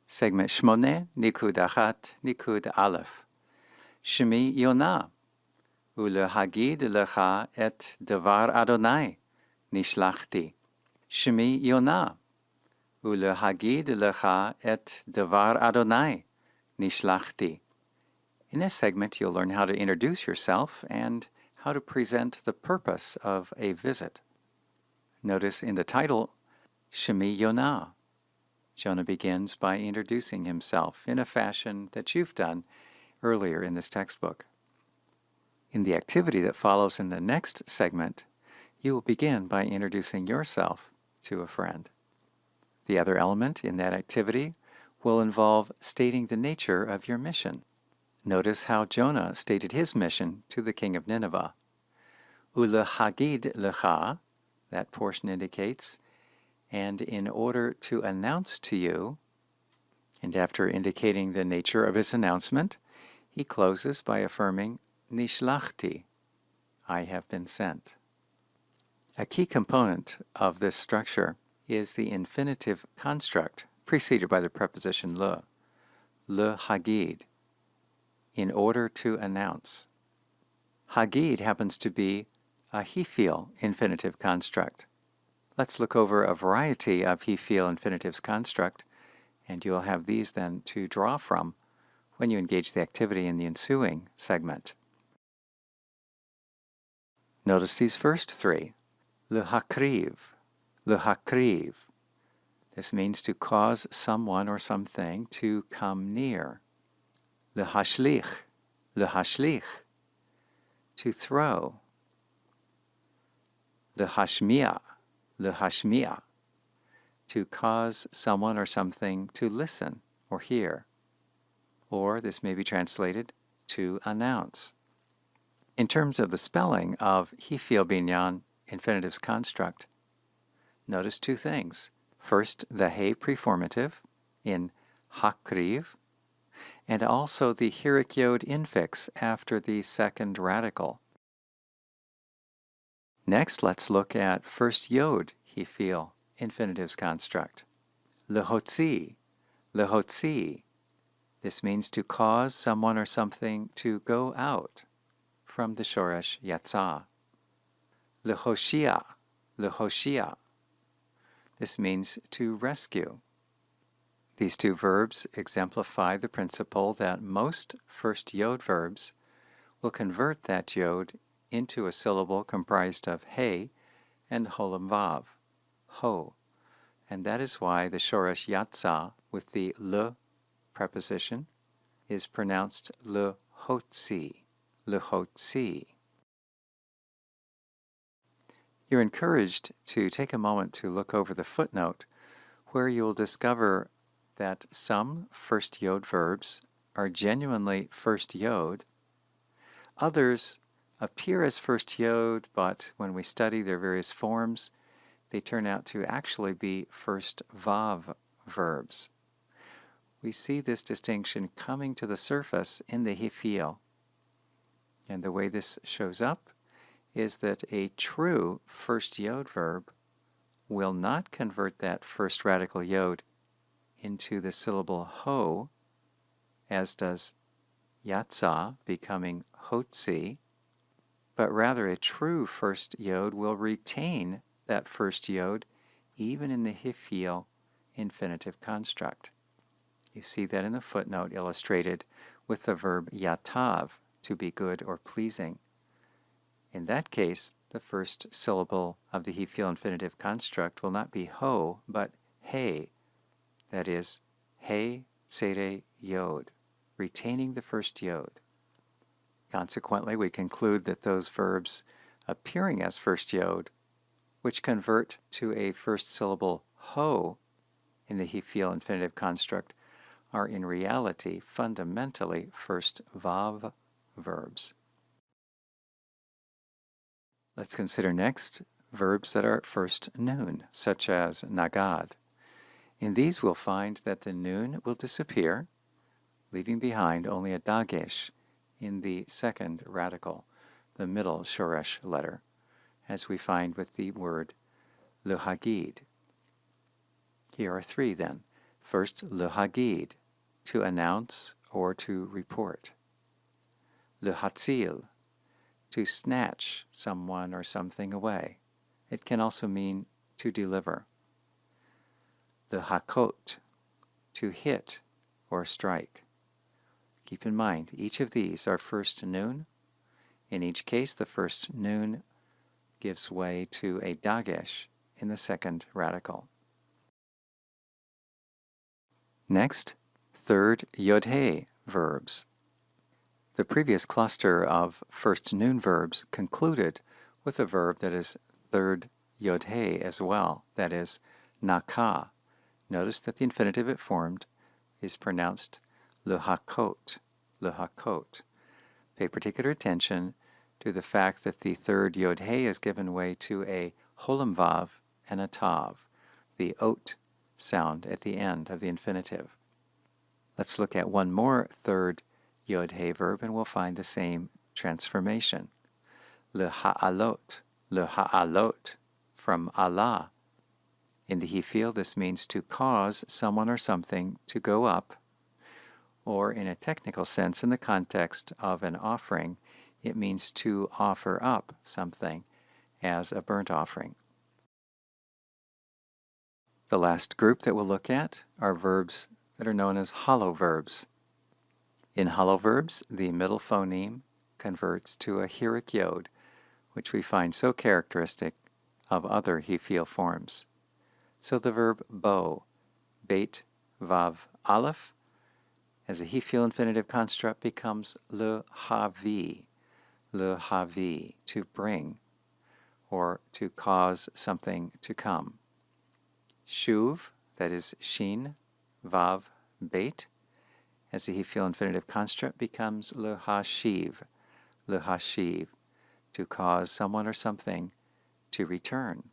Segment Shmone, Nikud Achat, Nikud Alef. Shemi Yonah, Ulehagid lecha et devar Adonai, Nishlachti. Shemi Yonah, Ulehagid lecha et devar Adonai, Nishlachti. In this segment, you'll learn how to introduce yourself and how to present the purpose of a visit. Notice in the title, Shemi Yonah. Jonah begins by introducing himself in a fashion that you've done earlier in this textbook. In the activity that follows in the next segment, you will begin by introducing yourself to a friend. The other element in that activity will involve stating the nature of your mission. Notice how Jonah stated his mission to the king of Nineveh. Ulehagid lecha, that portion indicates, and in order to announce to you, and after indicating the nature of his announcement, he closes by affirming, Nishlachti, I have been sent. A key component of this structure is the infinitive construct preceded by the preposition le hagid, in order to announce. Hagid happens to be a he-feel infinitive construct. Let's look over a variety of he-feel infinitives construct, and you'll have these then to draw from when you engage the activity in the ensuing segment. Notice these first three. Lehakriv, lehakriv. This means to cause someone or something to come near. Lehashlich, lehashlich. To throw. Lehashmiah, lehashmiah. To cause someone or something to listen or hear. Or this may be translated, to announce. In terms of the spelling of he-feel binyan infinitives construct, notice two things. First, the he preformative in hakriv, and also the hirik yod infix after the second radical. Next, let's look at first yod he-feel infinitives construct. Lehotzi, lehotzi. This means to cause someone or something to go out, from the shoresh yatsa. Lehoshia, lehoshia. This means to rescue. These two verbs exemplify the principle that most first yod verbs will convert that yod into a syllable comprised of he and holam vav, ho, and that is why the shoresh yatsa with the le preposition is pronounced lehotzi, lehotzi. You're encouraged to take a moment to look over the footnote where you will discover that some first yod verbs are genuinely first yod. Others appear as first yod, but when we study their various forms, they turn out to actually be first vav verbs. We see this distinction coming to the surface in the he-feel. And the way this shows up is that a true first yod verb will not convert that first radical yod into the syllable ho, as does yatsa becoming hotzi, but rather a true first yod will retain that first yod even in the he-feel infinitive construct. You see that in the footnote illustrated with the verb yatav, to be good or pleasing. In that case, the first syllable of the he-feel infinitive construct will not be ho, but he, that is, he tsere yod, retaining the first yod. Consequently, we conclude that those verbs appearing as first yod, which convert to a first syllable ho in the he-feel infinitive construct, are in reality fundamentally first vav verbs. Let's consider next verbs that are first nun, such as nagad. In these we'll find that the nun will disappear, leaving behind only a dagesh in the second radical, the middle shoresh letter, as we find with the word lehagid. Here are three then. First, le hagid, to announce or to report. Le hatzil, to snatch someone or something away. It can also mean to deliver. Le hakot, to hit or strike. Keep in mind, each of these are first noon. In each case, the first noon gives way to a dagesh in the second radical. Next, third yod-he verbs. The previous cluster of first noon verbs concluded with a verb that is third yod-he as well, that is, naka. Notice that the infinitive it formed is pronounced lehakot, lehakot. Pay particular attention to the fact that the third yod-he is given way to a holam vav and a tav, the ot sound at the end of the infinitive. Let's look at one more third yod-he verb and we'll find the same transformation. Leha'alot, from Allah. In the Hifil, this means to cause someone or something to go up, or in a technical sense, in the context of an offering, it means to offer up something as a burnt offering. The last group that we'll look at are verbs that are known as hollow verbs. In hollow verbs, the middle phoneme converts to a hirik yod, which we find so characteristic of other Hifil forms. So the verb bo, beit vav aleph, as a Hifil infinitive construct becomes le havi, to bring, or to cause something to come. Shuv, that is shin, vav, beit, as a Hifil infinitive construct becomes le hashiv, to cause someone or something to return.